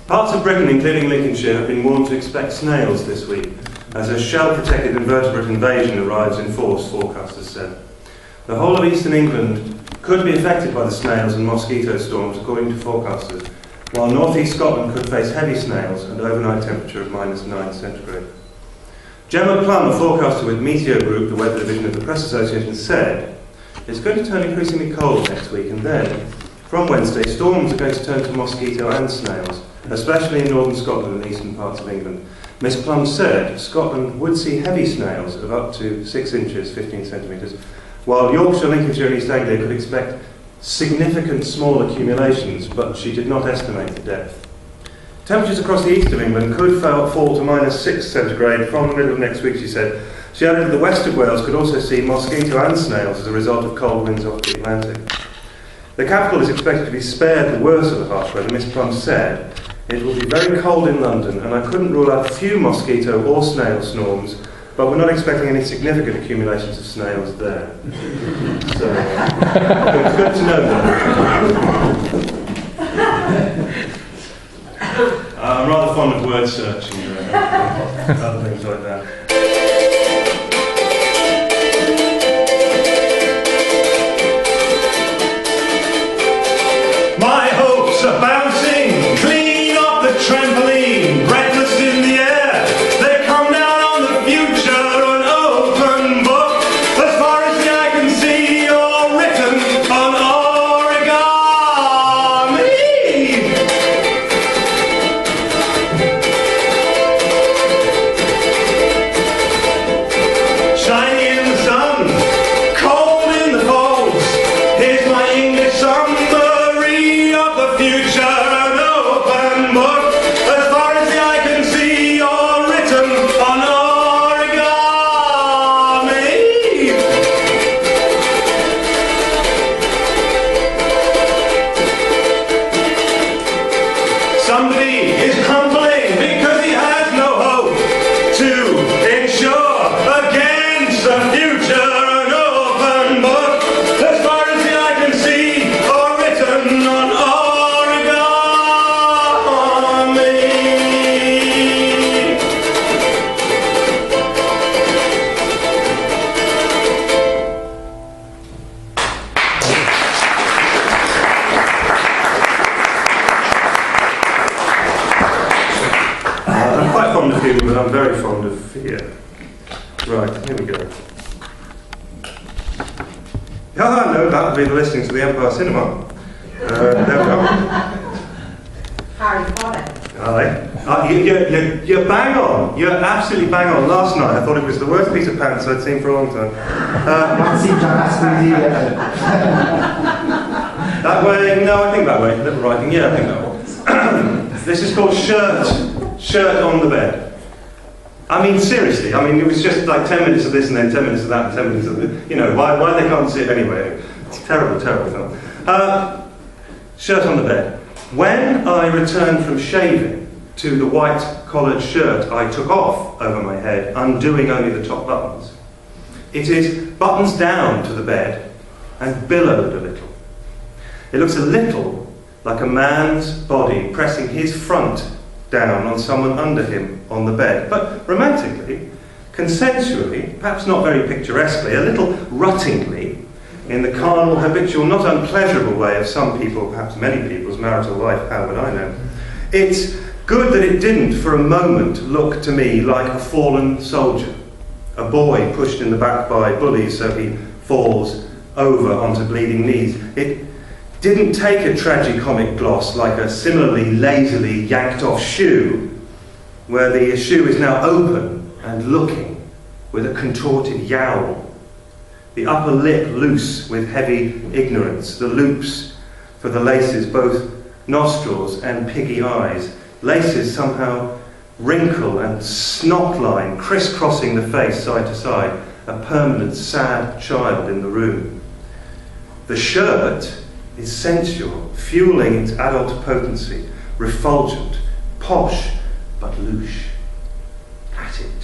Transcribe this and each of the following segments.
Parts of Britain, including Lincolnshire, have been warned to expect snails this week, as a shell-protected invertebrate invasion arrives in force, forecasters said. The whole of eastern England could be affected by the snails and mosquito storms, according to forecasters, while north-east Scotland could face heavy snails and overnight temperature of -9 centigrade. Gemma Plum, a forecaster with Meteo Group, the weather division of the Press Association, said, "It's going to turn increasingly cold next week, and then, from Wednesday, storms are going to turn to mosquito and snails, especially in northern Scotland and eastern parts of England." Miss Plum said Scotland would see heavy snails of up to 6 inches, 15 centimetres, while Yorkshire, Lincolnshire and East Anglia could expect significant small accumulations, but she did not estimate the depth. Temperatures across the east of England could fall to -6 centigrade from the middle of next week, she said. She added that the west of Wales could also see mosquito and snails as a result of cold winds off the Atlantic. The capital is expected to be spared the worst of the harsh weather. Miss Plum said, "It will be very cold in London, and I couldn't rule out a few mosquito or snail swarms, but we're not expecting any significant accumulations of snails there." So, it's good to know that. I'm rather fond of word searching and other things like that. My hopes are bouncing clean off the trampoline, breathless in the air. They come down on the future, an open book. As far as the eye can see, you're written on origami. Shiny in the sun, cold in the folds. Here's my English summary of the future, an open book. As far as the eye can see, you're written on origami. Somebody is crumbling because he has no hope to ensure against the future, an open book. As far as the eye can see, or written on origami. I'm quite fond of humour, but I'm very fond of fear. Right, here we go. Ah, no, that would be the listening to the Empire Cinema. There we go. Harry Potter. Aye. You're bang on. You're absolutely bang on. Last night I thought it was the worst piece of pants I'd seen for a long time. That way? No, I think that way. Little writing. Yeah, I think that way. This is called Shirt on the Bed. I mean, seriously. I mean, it was just like 10 minutes of this and then 10 minutes of that and 10 minutes of this. You know, why they can't see it anyway. It's a terrible, terrible film. Shirt on the Bed. When I returned from shaving to the white collared shirt I took off over my head, undoing only the top buttons, it is buttons down to the bed and billowed a little. It looks a little like a man's body pressing his front down on someone under him on the bed, but romantically, consensually, perhaps not very picturesquely, a little ruttingly, in the carnal, habitual, not unpleasurable way of some people, perhaps many people's marital life, how would I know? It's good that it didn't for a moment look to me like a fallen soldier, a boy pushed in the back by bullies so he falls over onto bleeding knees. It didn't take a tragicomic gloss like a similarly lazily yanked off shoe, where the shoe is now open and looking with a contorted yowl, the upper lip loose with heavy ignorance, the loops for the laces, both nostrils and piggy eyes, laces somehow wrinkle and snot line crisscrossing the face side to side, a permanent sad child in the room. The shirt is sensual, fueling its adult potency, refulgent, posh, but louche. At it.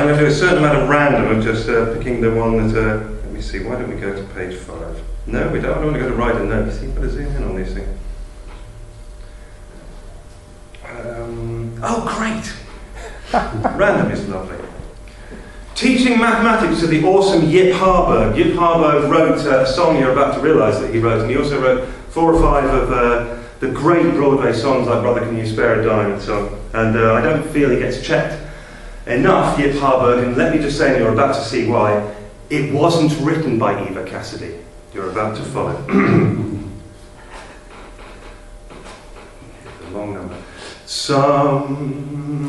I'm going to do a certain amount of random of just picking the one that, let me see, why don't we go to page 5? No, we don't. I don't want to go to write a note. You see, you've got to zoom in on these things. Oh, great! Random is lovely. Teaching mathematics to the awesome Yip Harburg. Yip Harburg wrote a song you're about to realise that he wrote, and he also wrote 4 or 5 of the great Broadway songs like Brother Can You Spare a Dime and so on. And I don't feel he gets checked enough, Yip Harburg, and let me just say, and you're about to see why, it wasn't written by Eva Cassidy. You're about to follow. The long number. Somewhere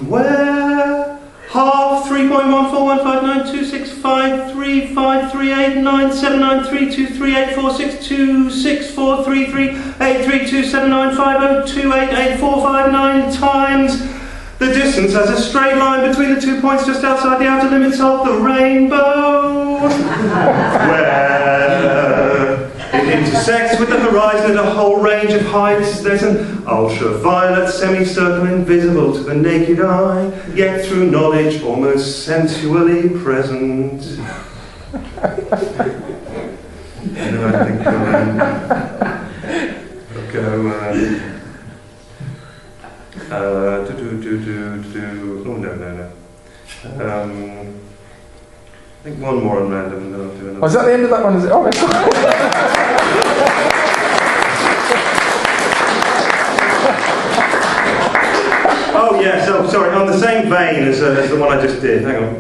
half 3.14159265353977932384633433832795028845 times the distance as a straight line between the 2 points just outside the outer limits of the rainbow, where it intersects with the horizon at a whole range of heights. There's an ultraviolet semicircle invisible to the naked eye, yet through knowledge almost sensually present. And then I think I'll go. Oh, no. I think one more on random and then I'll do another. Was that the end of that one? Is it? Oh, oh yes, oh, sorry, on the same vein as the one I just did. Hang on.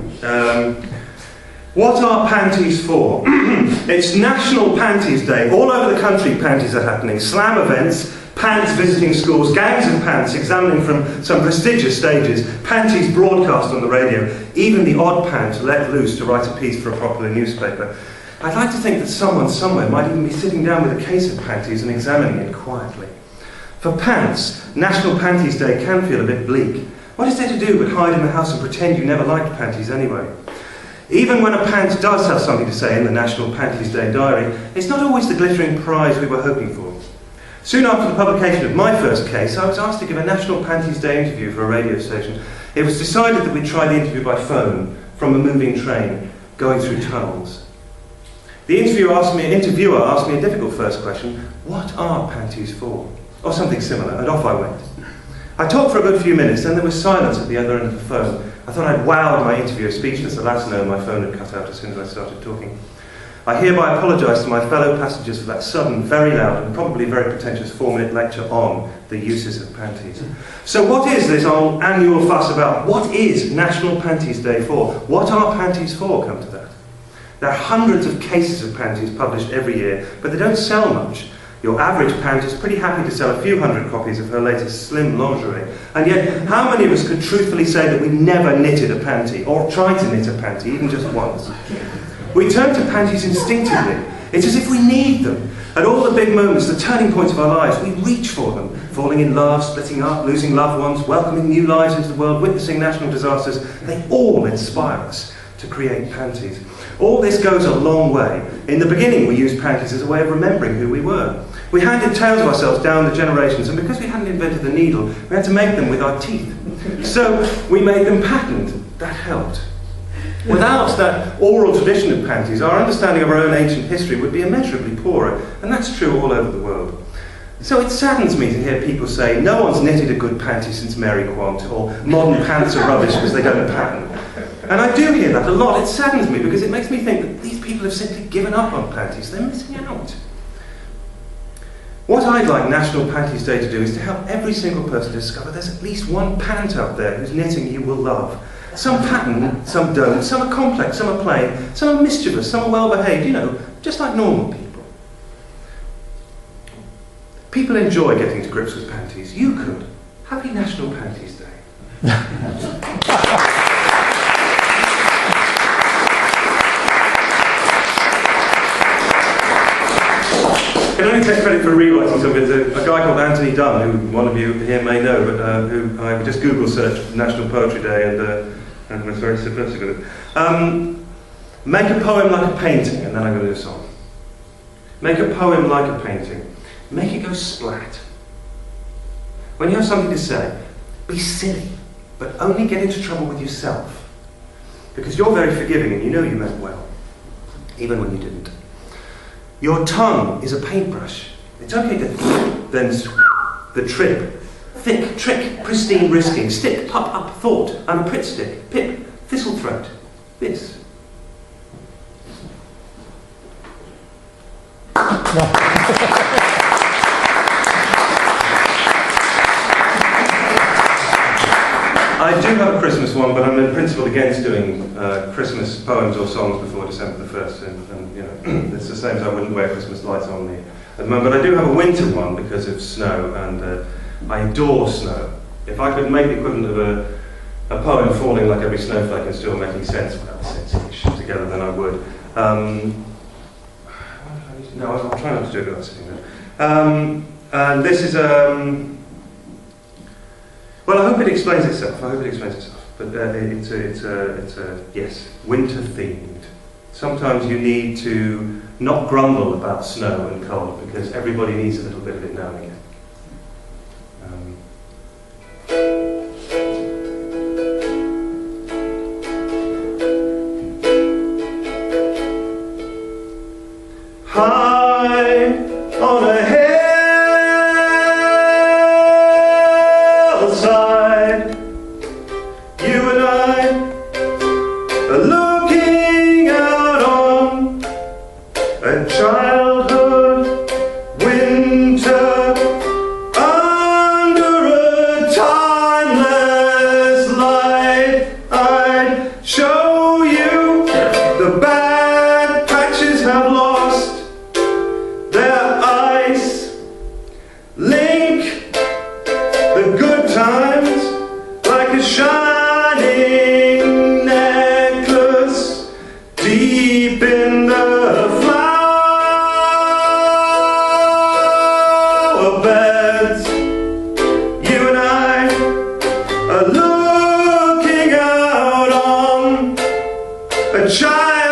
What are panties for? It's National Panties Day. All over the country panties are happening. Slam events, pants visiting schools, gangs of pants examining from some prestigious stages, panties broadcast on the radio, even the odd pant let loose to write a piece for a popular newspaper. I'd like to think that someone somewhere might even be sitting down with a case of panties and examining it quietly. For pants, National Panties Day can feel a bit bleak. What is there to do but hide in the house and pretend you never liked panties anyway? Even when a pant does have something to say in the National Panties Day diary, it's not always the glittering prize we were hoping for. Soon after the publication of my first case, I was asked to give a National Panties Day interview for a radio station. It was decided that we'd try the interview by phone, from a moving train, going through tunnels. The interviewer asked me a difficult first question: what are panties for? Or something similar, and off I went. I talked for a good few minutes, then there was silence at the other end of the phone. I thought I'd wowed my interviewer speechless. Alas, no, my phone had cut out as soon as I started talking. I hereby apologise to my fellow passengers for that sudden, very loud and probably very pretentious 4-minute lecture on the uses of panties. So what is this whole annual fuss about? What is National Panties Day for? What are panties for, come to that? There are hundreds of cases of panties published every year, but they don't sell much. Your average pant is pretty happy to sell a few hundred copies of her latest slim lingerie. And yet, how many of us could truthfully say that we never knitted a panty, or tried to knit a panty, even just once? We turn to panties instinctively. It's as if we need them. At all the big moments, the turning points of our lives, we reach for them. Falling in love, splitting up, losing loved ones, welcoming new lives into the world, witnessing national disasters, they all inspire us to create panties. All this goes a long way. In the beginning, we used panties as a way of remembering who we were. We handed tales of ourselves down the generations, and because we hadn't invented the needle, we had to make them with our teeth. So we made them patterned. That helped. Without that oral tradition of panties, our understanding of our own ancient history would be immeasurably poorer, and that's true all over the world. So it saddens me to hear people say, no one's knitted a good panty since Mary Quant, or modern pants are rubbish because they don't pattern. And I do hear that a lot. It saddens me because it makes me think that these people have simply given up on panties. They're missing out. What I'd like National Panties Day to do is to help every single person discover there's at least one pant out there whose knitting you will love. Some pattern, some don't, some are complex, some are plain, some are mischievous, some are well-behaved, you know, just like normal people. People enjoy getting to grips with panties. You could. Happy National Panties Day. I can only take credit for rewriting some of it. A guy called Anthony Dunn, who one of you here may know, but who I just Google searched National Poetry Day and was very subversive with it. Make a poem like a painting, and then I'm going to do a song. Make a poem like a painting. Make it go splat. When you have something to say, be silly, but only get into trouble with yourself. because you're very forgiving and you know you meant well, even when you didn't. Your tongue is a paintbrush. It's okay to then the trip. Thick, trick, pristine risking, stick, pup, up, thought, I'm a Pritt stick, pip, thistle throat, this. I do have a Christmas one, but I'm in principle against doing Christmas poems or songs before December the 1st, and you know, it's the same as I wouldn't wear Christmas lights on me at the moment. But I do have a winter one because of snow, and I adore snow. If I could make the equivalent of a poem falling like every snowflake and still making sense without the sense of shit together, then I would. No, I'll try not to do it without sitting there. And this is, well, I hope it explains itself. But it's a yes, winter themed. Sometimes you need to not grumble about snow and cold because everybody needs a little bit of it now and again. High on a hillside, you and I are looking out on a childhood winter under a timeless light. I'd show you the bad patches have lost their ice, link the good times like a shining necklace deep in the flower beds. You and I are looking out on a child